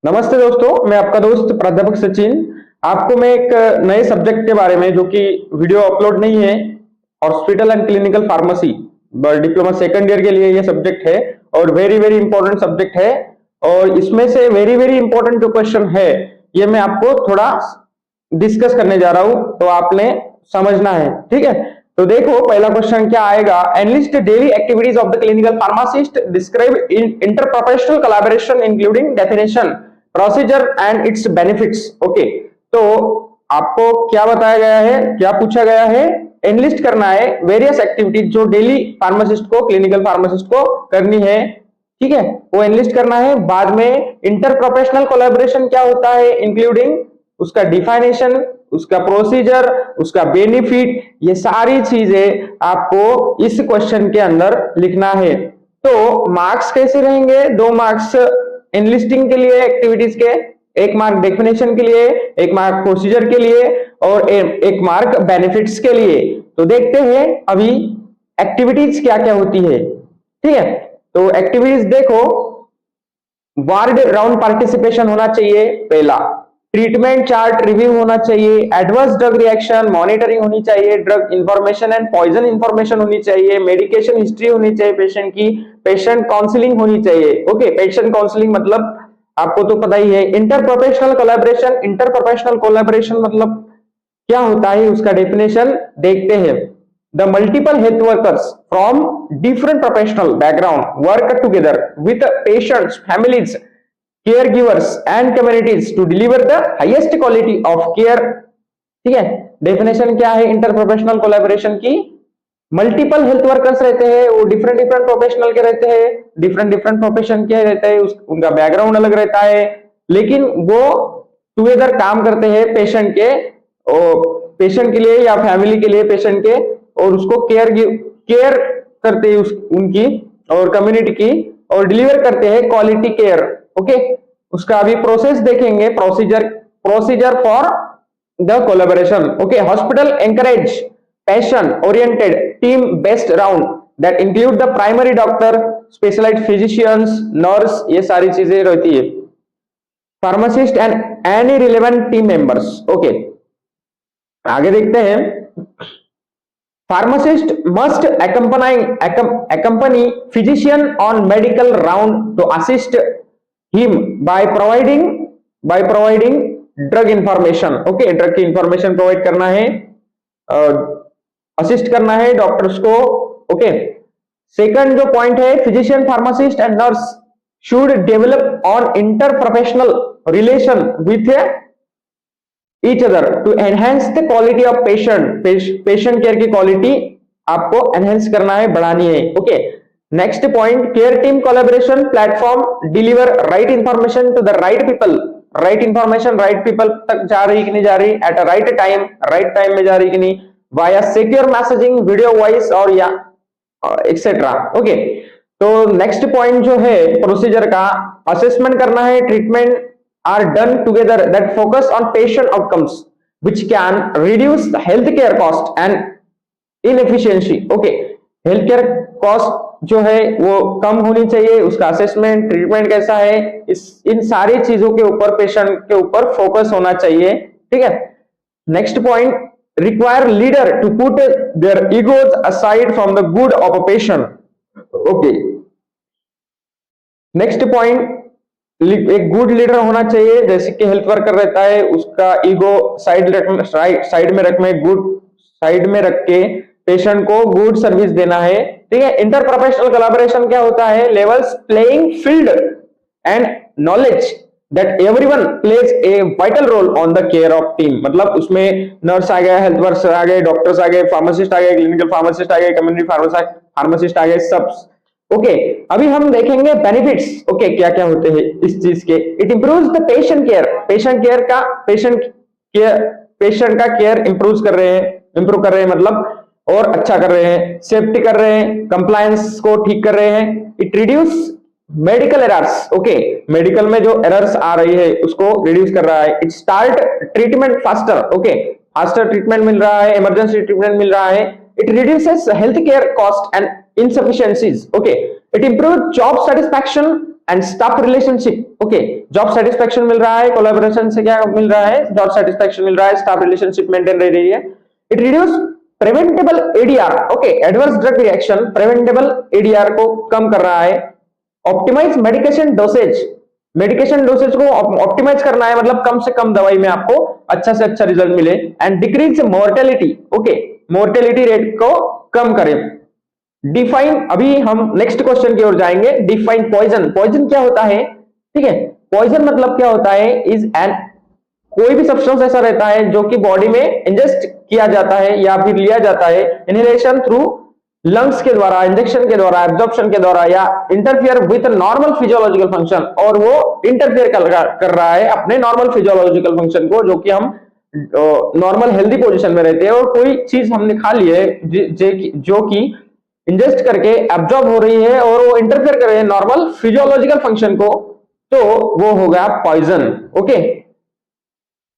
नमस्ते दोस्तों, मैं आपका दोस्त प्राध्यापक सचिन। आपको मैं एक नए सब्जेक्ट के बारे में, जो कि वीडियो अपलोड नहीं है, hospital and clinical pharmacy diploma second year के लिए ये सब्जेक्ट है और वेरी वेरी इंपॉर्टेंट सब्जेक्ट है। और इसमें से वेरी वेरी इंपॉर्टेंट जो क्वेश्चन है ये मैं आपको थोड़ा डिस्कस करने जा रहा हूं, तो आपने समझना है। ठीक है, तो देखो पहला क्वेश्चन क्या आएगा। Enlist daily activities of the clinical pharmacist describe interprofessional collaboration including definition, procedure and its benefits. Okay, तो आपको क्या बताया गया है, क्या पूछा गया है, एनलिस्ट करना है वेरियस एक्टिविटीज जो डेली फार्मासिस्ट को, क्लिनिकल फार्मासिस्ट को करनी है। ठीक है, वो एनलिस्ट करना है। बाद में इंटरप्रोफेशनल कोलैबोरेशन क्या होता है, इंक्लूडिंग उसका डिफाइनेशन, उसका प्रोसीजर, उसका बेनिफिट, ये सारी चीजें आपको इस क्वेश्चन के अंदर लिखना है। तो मार्क्स कैसे रहेंगे, 2 मार्क्स एनलिस्टिंग के लिए एक्टिविटीज के, 1 मार्क डेफिनेशन के लिए, 1 मार्क प्रोसीजर के लिए और 1 मार्क बेनिफिट्स के लिए। तो देखते हैं अभी एक्टिविटीज क्या क्या होती है। ठीक है, तो एक्टिविटीज देखो, वार्ड राउंड पार्टिसिपेशन होना चाहिए पहला, ट्रीटमेंट चार्ट रिव्यू होना चाहिए, एडवर्स ड्रग रिएक्शन मॉनिटरिंग होनी चाहिए, drug information and poison information होनी चाहिए, मेडिकेशन हिस्ट्री होनी चाहिए पेशेंट की, पेशेंट काउंसलिंग होनी चाहिए। ओके, पेशेंट काउंसलिंग मतलब आपको तो पता ही है। इंटरप्रोफेशनल कोलैबोरेशन, इंटरप्रोफेशनल कोलैबोरेशन मतलब क्या होता है, उसका डेफिनेशन देखते हैं। The multiple health workers from different professional background work together with patients, families, caregivers and communities to deliver the highest quality of care। ठीक है, डेफिनेशन क्या है इंटरप्रोफेशनल कोलैबोरेशन की। मल्टीपल हेल्थ वर्कर्स रहते हैं, वो डिफरेंट डिफरेंट प्रोफेशनल के रहते हैं, डिफरेंट डिफरेंट प्रोफेशन के रहते हैं, उनका बैकग्राउंड अलग रहता है, लेकिन वो टुगेदर काम करते हैं पेशेंट के, पेशेंट के लिए या फैमिली के लिए पेशेंट के, और उसको केयर करते हैं उनकी और कम्युनिटी की, और डिलीवर करते हैं क्वालिटी केयर। ओके, उसका अभी प्रोसेस देखेंगे, procedure for the collaboration. Okay, hospital encourage patient oriented team based round that include the primary doctor, specialized physicians, nurse, ये सारी चीजें रहती है, pharmacist and any relevant team members। Okay, आगे देखते हैं। Pharmacist must accompany physician on medical round to assist him by providing drug information। Okay, drug की information provide करना है, असिस्ट करना है डॉक्टर्स को। ओके, सेकंड जो पॉइंट है, physician, pharmacist and nurse should develop on interprofessional relation with each other to enhance the quality of patient care की quality आपको एनहांस करना है, बढ़ानी है। Okay, next point, care team collaboration platform deliver right information to the right people. Right information right people तक जा रही कि नहीं जा रही, एट अ राइट टाइम में जा रही कि नहीं, via secure messaging, video, voice और या एक्सेट्रा। ओके, तो नेक्स्ट पॉइंट जो है प्रोसीजर का, असेसमेंट करना है, treatment are done together that focus on patient outcomes which can reduce the health care cost and inefficiency. Okay, health care cost जो है वो कम होनी चाहिए, उसका असेसमेंट, ट्रीटमेंट कैसा है, इन सारी चीजों के ऊपर, पेशेंट के ऊपर फोकस होना चाहिए। ठीक है, next point, require leader to put their egos aside from the good of a patient। okay, next point, एक गुड लीडर होना चाहिए, जैसे कि हेल्थ वर्कर रहता है, उसका ईगो साइड में रख में गुड साइड में रख के पेशेंट को गुड सर्विस देना है। ठीक है, इंटरप्रोफेशनल कोलैबोरेशन क्या होता है, levels playing field and knowledge that everyone plays a vital role on the care of team। मतलब उसमें नर्स आ गए, हेल्थ वर्कर्स आ गए, डॉक्टर्स आ गए, फार्मासिस्ट आ गए, क्लिनिकल फार्मासिस्ट आ गए, कम्युनिटी फार्मासिस्ट आ गए, सब। ओके, अभी हम देखेंगे बेनिफिट्स। ओके, क्या क्या होते हैं इस चीज के। It improves the patient care, patient का केयर इंप्रूव कर रहे हैं मतलब और अच्छा कर रहे हैं, सेफ्टी कर रहे हैं, कंप्लायंस को ठीक कर रहे हैं। It reduce medical errors. Okay, medical में जो एरर्स आ रही है उसको रिड्यूस कर रहा है। It start treatment faster. Okay, faster treatment मिल रहा है, इमरजेंसी ट्रीटमेंट मिल रहा है। It reduces health care cost and insufficiencies. Okay, it improve job satisfaction and staff relationship. Okay, job satisfaction मिल रहा है, कोलैबोरेशन से क्या मिल रहा है, जॉब सेटिस्फेक्शन मिल रहा है, स्टाफ रिलेशनशिप मेंटेन रह रही है। It reduce preventable ADR. Okay, adverse drug reaction preventable ADR को कम कर रहा है। Optimise medication dosage, medication dosage को ऑप्टिमाइज करना है, मतलब कम से कम दवाई में आपको अच्छा से अच्छा रिजल्ट मिले। And decrease mortality. Okay, mortality rate को कम करें। डिफाइन, अभी हम नेक्स्ट क्वेश्चन की ओर जाएंगे। Define poison. पॉइजन क्या होता है, ठीक है, पॉइजन मतलब क्या होता है, इज एन, कोई भी सब्सटेंस ऐसा रहता है जो कि बॉडी में इंजेस्ट किया जाता है या फिर लिया जाता है इनहेलेशन थ्रू लंग्स के द्वारा, इंजेक्शन के द्वारा, एब्जॉर्प्शन के द्वारा, या interfere with normal physiological function, और वो इंटरफियर कर रहा है अपने नॉर्मल फिजियोलॉजिकल फंक्शन को, जो कि हम नॉर्मल हेल्दी पोजीशन में रहते हैं, और कोई चीज हमने खा ली है जो कि इंजेस्ट करके एब्जॉर्ब हो रही है और वो इंटरफेयर कर रही है नॉर्मल फिजियोलॉजिकल फंक्शन को, तो वो हो गया poison. Okay,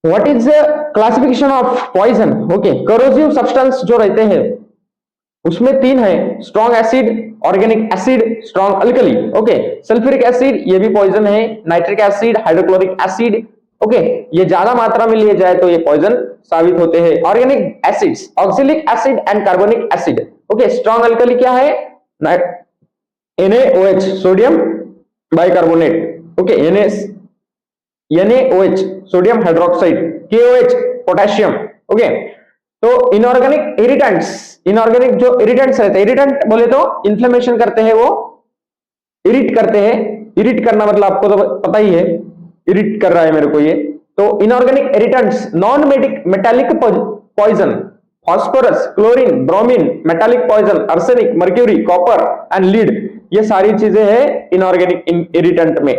what is classification of poison. Okay, corrosive substance जो रहते हैं उसमें तीन है, strong acid, organic acid, strong alkali. Okay, sulphuric acid ये भी पॉइजन है, nitric acid, hydrochloric acid. Okay, ये ज्यादा मात्रा में लिए जाए तो ये पॉइजन साबित होते हैं। Organic acids, oxalic acid and carbonic acid. Okay, strong alkali क्या है, NaOH, sodium bicarbonate. Okay, NaOH, sodium hydroxide, KOH, potassium. Okay, तो इनऑर्गेनिक इरिटेंट्स, इनऑर्गेनिक जो इरिटेंट्स रहते हैं, इरिटेंट बोले तो इन्फ्लेमेशन करते हैं, वो इरिट करते हैं। इरिट करना मतलब आपको तो पता ही है, इरिट कर रहा है मेरे को ये। तो inorganic irritants, non metallic poison, phosphorus, chlorine, bromine, metallic poison, arsenic, mercury, copper and lead, ये सारी चीजें हैं इनऑर्गेनिक इरिटेंट में।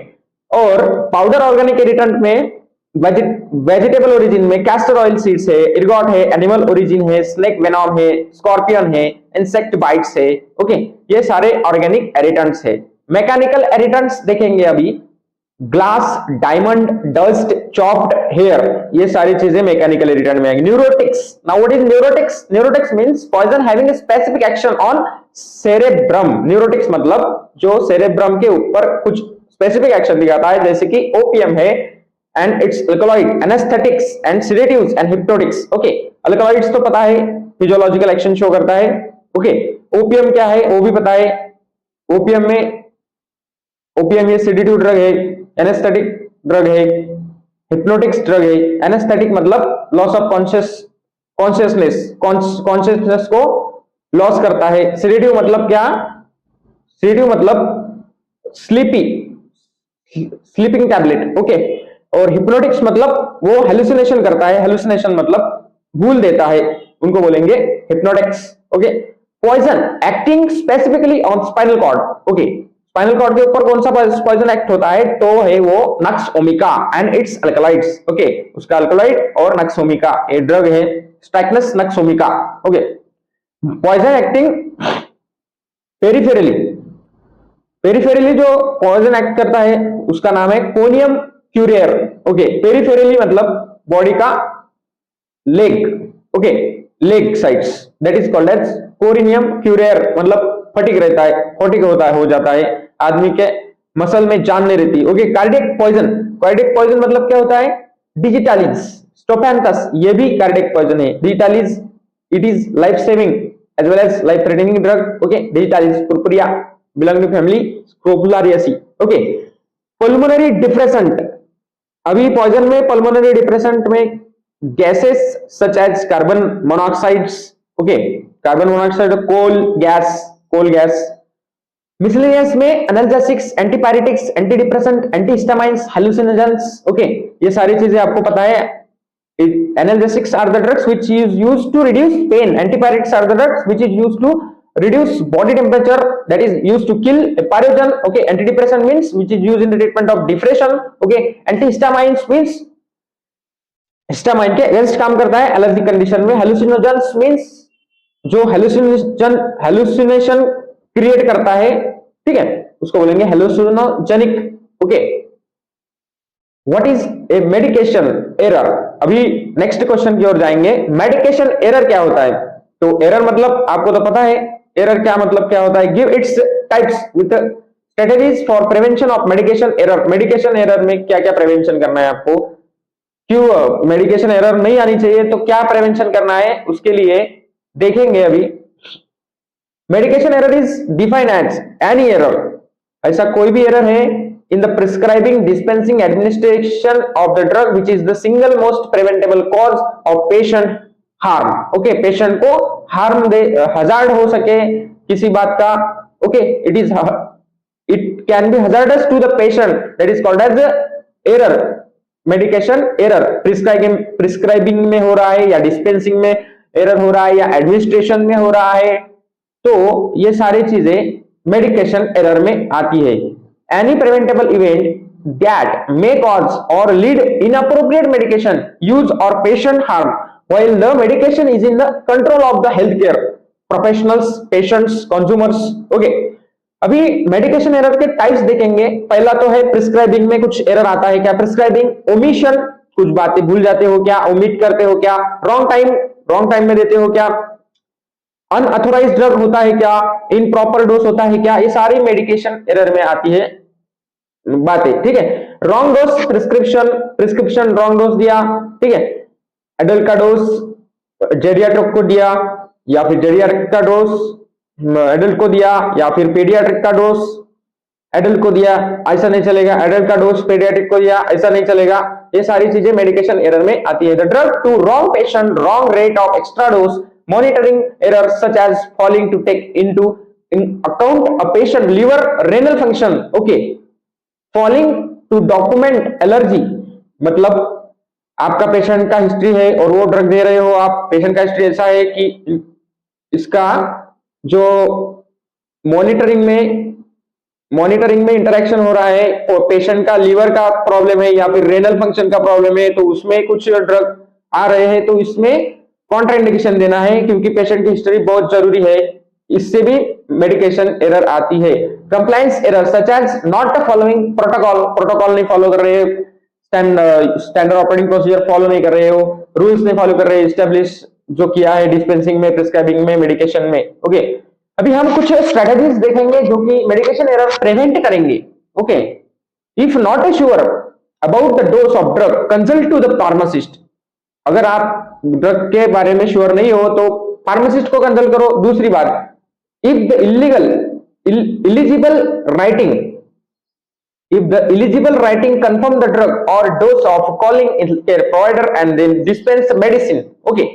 और पाउडर ऑर्गेनिक इरिटेंट में वेजिटेबल ओरिजिन में कैस्टर ऑयल सीड्स है, इर्गॉट है, एनिमल ओरिजिन है, स्नेक वेनॉम है, स्कॉर्पियन है, इंसेक्ट बाइट्स है। ओके, ये सारे ऑर्गेनिक इरिटेंट्स है। मैकेनिकल इरिटेंट्स देखेंगे अभी, glass, diamond, dust, chopped hair, ये सारी चीजें मैकेनिकल इरिटेंट में आएंगी। Neurotics, now what is neurotics. Neurotics means poison having specific action on cerebrum. Neurotics मतलब जो सेरेब्रम के ऊपर कुछ स्पेसिफिक एक्शन दिखाता है, जैसे कि ओपीएम है and it's alkaloid, anaesthetics and sedatives and hypnotics. Okay, alkaloids तो पता है, फिजियोलॉजिकल एक्शन शो करता है। ओके, ओपीएम क्या है वो भी पता है। ओपीएम में, ओपीएम ये सेडेटिव ड्रग है, एनेस्थेटिक ड्रग है, हिप्नोटिक्स ड्रग है। एनेस्थेटिक मतलब लॉस ऑफ कॉन्शियसनेस को लॉस करता है। सेडेटिव मतलब क्या, सेडेटिव मतलब स्लीपिंग टैबलेट। ओके, और हिप्नोटिक्स मतलब वो हेलुसिनेशन करता है, हेलुसिनेशन मतलब भूल देता है, उनको बोलेंगे hypnotics. Okay, poison acting specifically on spinal cord. Okay, spinal cord के ऊपर कौन सा पॉइजन एक्ट होता है, तो है वो nux vomica and its alkaloids. Okay, उसका अल्कलॉइड और नक्स ओमिका, ये ड्रग है strychnos nux vomica. Okay, poison acting peripherally, peripherally जो पॉइजन एक्ट करता है उसका नाम है कोनियम क्यूरियर। ओके, पेरिफेरली मतलब बॉडी का leg. Okay, leg sides, that is called as corinium curare, मतलब फटिक रहता है, फटिक होता है, हो जाता है, आदमी के मसल में जान नहीं रहती। Okay, cardiac poison, cardiac poison मतलब क्या होता है, डिजिटालिज, स्टोपैंथस, ये भी कार्डियक पॉइजन है। Digitalis, it is life saving as well as life threatening drug. Okay, digitalis purpurea belong to family scrophulariaceae. Okay, pulmonary depressant, अभी पॉइजन में पल्मोनरी डिप्रेसेंट में gases such as carbon monoxides. Okay, carbon monoxide, coal gas. Miscellaneous में analgesics, antipyretics, anti depressant, antihistamines, hallucinogens. Okay, ये सारी चीजें आपको पता है। Analgesics are the drugs which is used to reduce pain. Antipyretics are the drugs which is used to reduce body temperature, that is used to kill a pathogen. Okay, antidepressant means which is used in the treatment of depression. Okay, antihistamines means histamine के against काम करता है allergy condition में। हेलुसिनोजेंस means जो hallucination create करता है, ठीक है, उसको बोलेंगे हेलुसिनोजेनिक। Okay, what is a medication error. अभी नेक्स्ट क्वेश्चन की ओर जाएंगे। मेडिकेशन एरर क्या होता है, तो एरर मतलब आपको तो पता है, एरर क्या मतलब क्या होता है, give its types with strategies for prevention of medication error. Medication error में क्या क्या प्रिवेंशन करना है आपको, क्यों मेडिकेशन एरर नहीं आनी चाहिए, तो क्या प्रिवेंशन करना है उसके लिए देखेंगे अभी। Medication error is defined as any error, ऐसा कोई भी एरर है in the prescribing dispensing administration of the drug which is the single most preventable cause of patient harm. Okay, patient को हार्म दे, हजार्ड हो सके किसी बात का। Okay, it can be hazardous to the patient, that is called as error, medication error. Prescribing में हो रहा है या डिस्पेंसिंग में एरर हो रहा है या एडमिनिस्ट्रेशन में हो रहा है, तो ये सारी चीजें मेडिकेशन एरर में आती है। Any preventable event that may cause or lead inappropriate medication use or patient harm while the medication is in the control of the healthcare professionals, patients, consumers। okay, अभी मेडिकेशन एरर के types देखेंगे। पहला तो है prescribing में कुछ error आता है क्या, प्रिस्क्राइबिंग ओमिशन, कुछ बातें भूल जाते हो क्या, ओमिट करते हो क्या, रॉन्ग टाइम में देते हो क्या, अनऑथोराइज्ड ड्रग होता है क्या, इनप्रॉपर डोज होता है क्या, ये सारी मेडिकेशन एरर में आती है बातें। ठीक है, wrong dose, prescription wrong dose दिया, ठीक है, एडल्ट का डोज जेरियाट्रिक को दिया, या फिर जेरियाट्रिक का डोज एडल्ट को दिया, या फिर पीडियाट्रिक का डोज एडल्ट को दिया, ऐसा नहीं चलेगा। एडल्ट का डोज पीडियाट्रिक को दिया, ऐसा नहीं चलेगा। ये सारी चीजें मेडिकेशन एरर में आती है। The drug to wrong patient, wrong rate of extra dose, monitoring error such as failing to take into account a patient liver renal function. Okay, failing to document allergy, मतलब आपका patient का history है और वो drug दे रहे हो आप, patient का हिस्ट्री ऐसा है कि इसका जो मॉनिटरिंग में इंटरेक्शन हो रहा है, और पेशेंट का लीवर का प्रॉब्लम है या फिर रेनल फंक्शन का प्रॉब्लम है, तो उसमें कुछ ड्रग आ रहे हैं, तो इसमें कॉन्ट्राइंडिकेशन देना है क्योंकि पेशेंट की हिस्ट्री बहुत जरूरी है। इससे भी मेडिकेशन एरर आती है। Compliance error such as not following protocol नहीं फॉलो कर रहे हो, स्टैंडर्ड ऑपरेटिंग प्रोसीजर फॉलो नहीं कर रहे हो, रूल्स नहीं फॉलो कर रहे हो, एस्टेब्लिश जो किया है डिस्पेंसिंग में, प्रिस्क्राइबिंग में, मेडिकेशन में। ओके, अभी हम कुछ स्ट्रेटेजीज देखेंगे जो कि मेडिकेशन एरर प्रिवेंट करेंगे। Okay, if not sure about the dose of drug consult to the pharmacist. अगर आप ड्रग के बारे में श्योर नहीं हो तो फार्मासिस्ट को कंसल्ट करो। दूसरी बात, if the eligible writing confirm the drug or dose of calling healthcare provider and then dispense medicine। okay,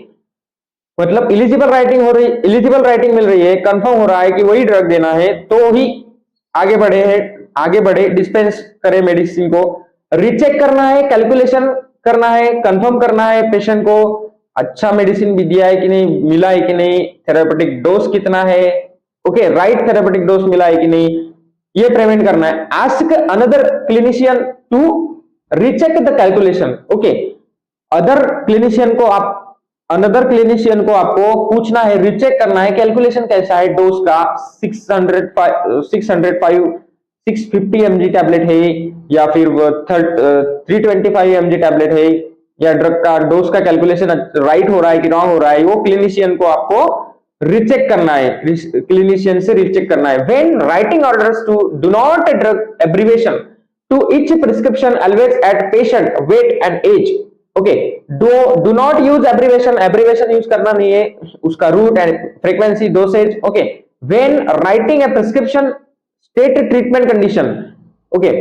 मतलब इलिजिबल राइटिंग मिल रही है, कंफर्म हो रहा है कि वही ड्रग देना है, तो ही आगे बढ़े डिस्पेंस करे मेडिसिन को। रीचेक करना है, कैलकुलेशन करना है, कंफर्म करना है पेशेंट को अच्छा मेडिसिन भी दिया है कि नहीं, मिला है कि नहीं, थेरापेटिक डोज कितना है, ओके, राइट थेरापेटिक डोज मिला है कि नहीं, ये प्रिवेंट करना है। Ask another clinician to recheck the calculation. Okay, another clinician को आपको पूछना है, रीचेक करना है कैलकुलेशन कैसा है डोज का, 650 mg टैबलेट है या फिर 325 mg टैबलेट है, या ड्रग का डोज का कैलकुलेशन राइट हो रहा है कि रॉन्ग हो रहा है, वो क्लिनिशियन को आपको रीचेक करना है, क्लिनिशियन से रीचेक करना है। When writing orders to do not drug abbreviation to each prescription always at patient weight and age. Okay, do not use abbreviation use करना नहीं है, उसका route and frequency, dosage. Okay, when writing a prescription state treatment condition. Okay,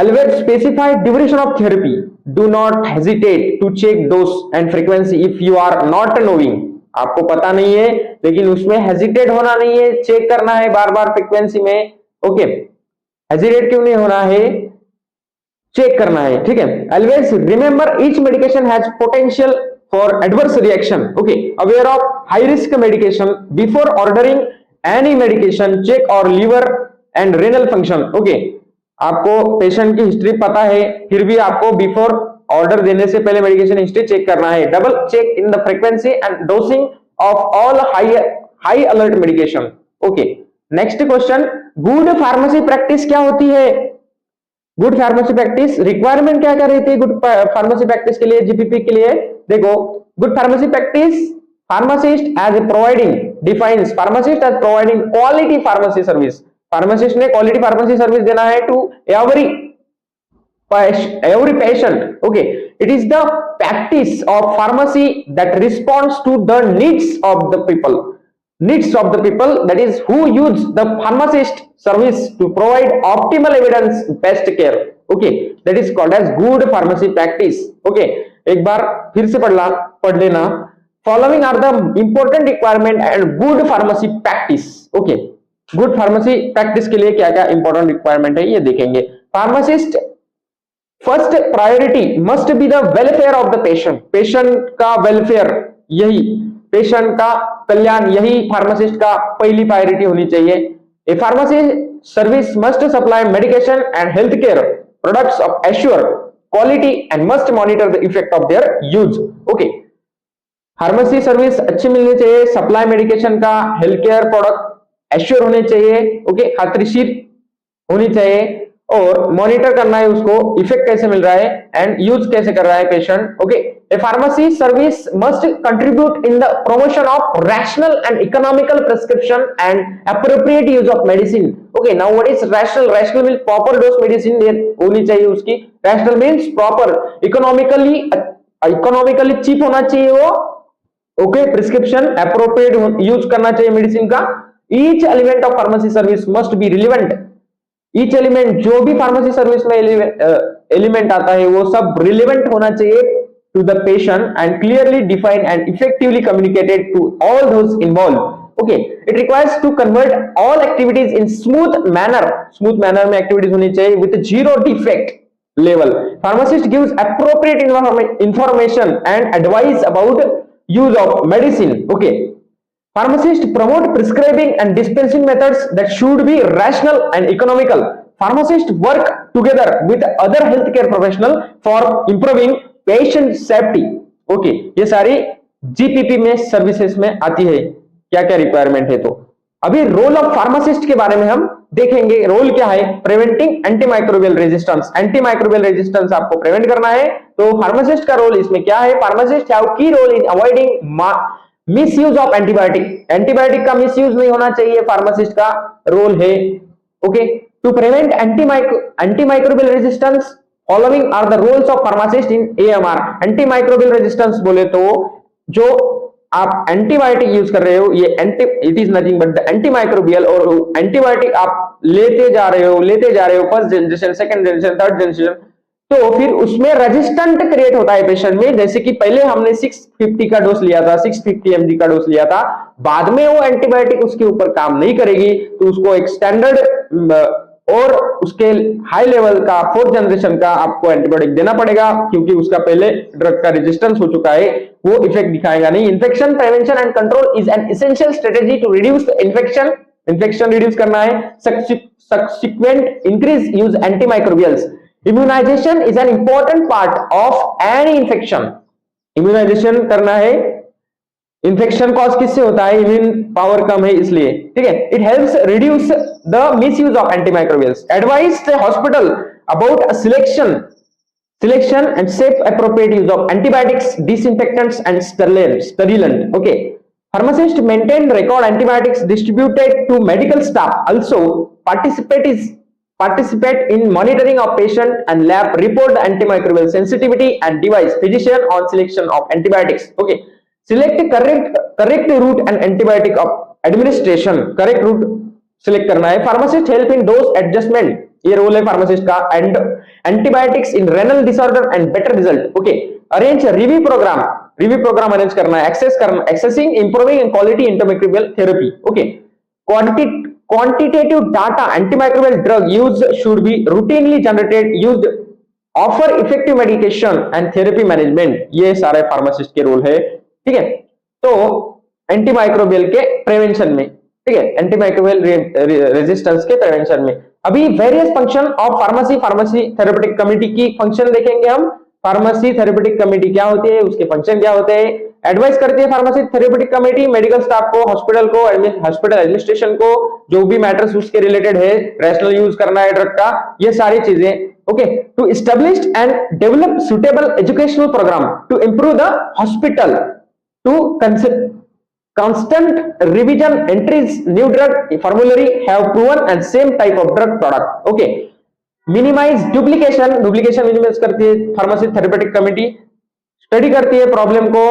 always specify duration of therapy, do not hesitate to check dose and frequency if you are not knowing. आपको पता नहीं है लेकिन उसमें hesitate होना नहीं है, check करना है बार बार फ्रीक्वेंसी में। ओके, हेजिटेट क्यों नहीं होना है, चेक करना है, ठीक है। Always remember each medication has potential for adverse reaction. Okay, aware of high risk medication before ordering any medication, check और liver and renal function. Okay, आपको पेशेंट की हिस्ट्री पता है, फिर भी आपको बिफोर ऑर्डर देने से पहले मेडिकेशन हिस्ट्री चेक करना है। Double check in the frequency and dosing of all high alert medication. Okay, next question, good pharmacy practice क्या होती है? गुड फार्मेसी प्रैक्टिस रिक्वायरमेंट क्या क्या रहती है गुड फार्मेसी प्रैक्टिस के लिए, जीपीपी के लिए? देखो, good pharmacy practice, pharmacist as providing, defines pharmacist as providing quality pharmacy service. Pharmacist ने क्वालिटी फार्मेसी सर्विस देना है to every patient. Okay, it is the practice of pharmacy that responds to the needs of the people. Needs of the people, that is who use the pharmacist service to provide optimal evidence based care. Okay, that is called as good pharmacy practice. Okay, एक बार फिर से पढ़ लेना. Following are the important requirement and good pharmacy practice. Okay, good pharmacy practice के लिए क्या क्या important requirement है ये देखेंगे. Pharmacist first priority must be the welfare of the patient. Patient का वेलफेयर, यही पेशेंट का कल्याण, यही फार्मासिस्ट का पहली प्रायोरिटी होनी चाहिए. A pharmacy service must supply medication and health care products of assure quality and must monitor the effect of their use. Okay, pharmacy service अच्छी मिलनी चाहिए, सप्लाई मेडिकेशन का, हेल्थ केयर प्रोडक्ट एश्योर होने चाहिए. Okay, खातरीशीर होनी चाहिए और monitor करना है उसको, इफेक्ट कैसे मिल रहा है एंड यूज कैसे कर रहा है patient. Okay, a pharmacy service must contribute in the promotion of rational and economical prescription and appropriate use of medicine. Okay, now what is rational? Rational means proper dose medicine होनी चाहिए उसकी. Rational means proper, economically cheap होना चाहिए वो. Okay, prescription appropriate use करना चाहिए medicine का. Each element of pharmacy service must be relevant. Each element, जो भी फार्मेसी सर्विस में एलिमेंट आता है वो सब रिलेवेंट होना चाहिए to the patient and clearly defined and effectively communicated to all those involve. Okay, it requires to convert all activities in smooth manner. Smooth manner में एक्टिविटीज होनी चाहिए with zero defect level. Pharmacist gives appropriate information and advice about use of medicine. Okay, pharmacists promote prescribing and dispensing methods that should be rational and economical. Pharmacists work together with other healthcare professionals for improving patient safety. Okay, ये सारी GPP में services में आती है. क्या क्या requirement है? तो अभी रोल ऑफ फार्मासिस्ट के बारे में हम देखेंगे. रोल क्या है? Preventing antimicrobial resistance. Antimicrobial resistance आपको प्रिवेंट करना है, तो फार्मासिस्ट का रोल इसमें क्या है? Pharmacist have key role in avoiding misuse of antibiotic. Antibiotic का मिस यूज नहीं होना चाहिए, फार्मासिस्ट का रोल है. Okay, to prevent antimicrobial resistance, following are the roles of pharmacist in AMR. Antimicrobial resistance बोले तो जो आप एंटीबायोटिक यूज कर रहे हो, ये it is nothing but the antimicrobial. और एंटीबायोटिक आप लेते जा रहे हो first generation, second generation, third generation, तो फिर उसमें रेजिस्टेंट क्रिएट होता है पेशेंट में. जैसे कि पहले हमने 650 का डोज लिया था, 650 mg का डोज लिया था, बाद में वो एंटीबायोटिक उसके ऊपर काम नहीं करेगी, तो उसको एक स्टैंडर्ड और उसके हाई लेवल का फोर्थ जनरेशन का आपको एंटीबायोटिक देना पड़ेगा, क्योंकि उसका पहले ड्रग का रेजिस्टेंस हो चुका है, वो इफेक्ट दिखाएगा नहीं. Infection prevention and control is an essential strategy to reduce infection reduce करना है. Subsequent increase use antimicrobials. Immunization is an important part of any infection. Immunization करना है. इन्फेक्शन कॉज किससे होता है? इम्यून पावर कम है इसलिए. ठीक है, it helps reduce the misuse of antimicrobials. Advice the hospital about selection and safe appropriate use of antibiotics, disinfectants and sterilant. Okay, pharmacist maintain record antibiotics distributed to medical staff. Also participate in monitoring of patient and lab report the antimicrobial sensitivity and device physician on selection of antibiotics. Okay, select correct route and antibiotic of administration. Correct route select करना है. pharmacist help in dose adjustment, ये role है pharmacist का. and antibiotics in renal disorder and better result. Okay, arrange review program arrange करना है. accessing improving and quality antimicrobial therapy. Okay, quantitative data antimicrobial drug use should be routinely generated, used, offer effective medication and therapy management. ये सारे pharmacist के role है. ठीक है, तो antimicrobial के प्रिवेंशन में, ठीक है, एंटीमाइक्रोबियल रेजिस्टेंस के प्रिवेंशन में. अभी various function of pharmacy therapeutic committee की फंक्शन देखेंगे हम. फार्मेसी थेरेपेटिक कमिटी क्या होती है, उसके फंक्शन क्या होते हैं. एडवाइस करती है pharmacy therapeutic committee medical staff को, हॉस्पिटल एडमिनिस्ट्रेशन को, जो भी मैटर्स उसके रिलेटेड है, रैशनल यूज करना है ड्रग का, ये सारी चीजें. Okay, to establish and develop suitable educational program to improve the hospital, to constant revision entries new drug formulary have proven and same type of drug product. Okay, minimize duplication, duplication minimize करती है pharmacy therapeutic committee, study करती है problem को,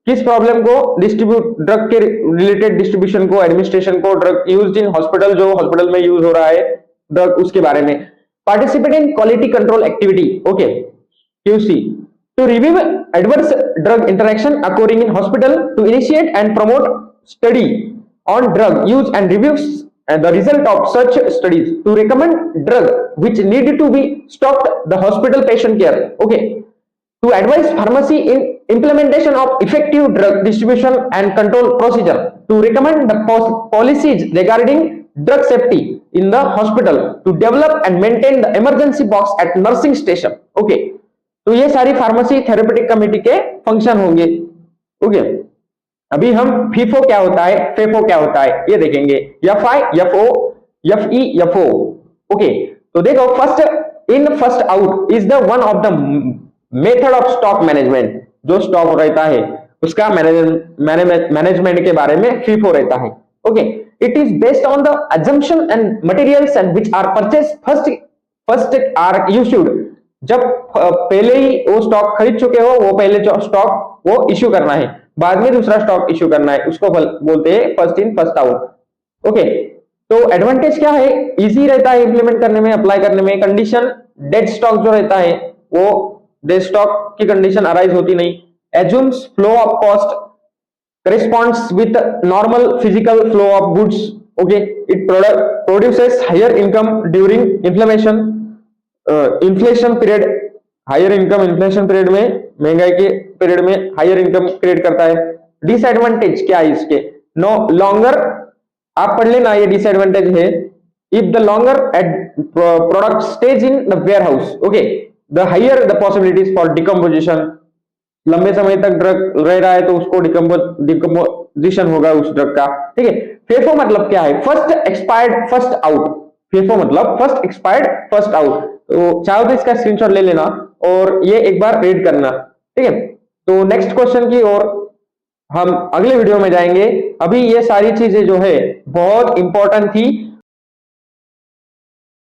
किस problem को, distribute drug के related distribution को, administration को, ड्रग यूज्ड इन हॉस्पिटल, जो हॉस्पिटल में यूज हो रहा है ड्रग उसके बारे में, participate in quality control activity, okay QC, to review adverse drug interaction occurring in hospital, to initiate and promote study on drug use and reviews the result of such studies, to recommend drug which need to be stopped the hospital patient care, okay, to advise pharmacy in implementation of effective drug distribution and control procedure, to recommend the policies regarding drug safety in the hospital, to develop and maintain the emergency box at nursing station, okay। तो ये सारी pharmacy therapeutic committee के function होंगे, okay. अभी हम FIFO क्या होता है, फेफो क्या होता है ये देखेंगे, FI, FO, FE, FO, okay. तो देखो, first in first out is the one of the method of stock management, जो स्टॉक रहता है उसका मैनेजमेंट के बारे में फीफो रहता है, okay. It is based on the assumption and materials and which are purchase first are issued, जब पहले ही वो स्टॉक खरीद चुके हो, वो पहले जो स्टॉक वो इश्यू करना है, बाद में दूसरा स्टॉक इश्यू करना है, उसको बोलते हैं first in first out, okay. तो एडवांटेज क्या है, इजी रहता है इंप्लीमेंट करने में, अप्लाई करने में। कंडीशन, डेड स्टॉक जो रहता है वो डेड स्टॉक की कंडीशन अराइज होती नहीं। Assumes flow of cost corresponds with normal physical flow of goods, okay. It produces higher income during inflammation, inflation period, higher income inflation period में, महंगाई के पीरियड में हायर इनकम क्रिएट करता है। Disadvantage क्या है इसके, नो लॉन्गर, आप पढ़ लेना, ये डिसएडवांटेज है। If the longer product stage in the warehouse, okay, the higher the possibilities for decomposition, लंबे समय तक ड्रग रह रहा है तो उसको डिकम्पोजिशन होगा उस ड्रग का, ठीक है। फेफो मतलब क्या है, फर्स्ट एक्सपायर्ड फर्स्ट आउट, फेफो मतलब फर्स्ट एक्सपायर्ड फर्स्ट आउट। तो चाहो तो इसका स्क्रीनशॉट ले लेना और ये एक बार रीड करना, ठीक है। तो नेक्स्ट क्वेश्चन की ओर हम अगले वीडियो में जाएंगे। अभी ये सारी चीजें जो है बहुत इंपॉर्टेंट थी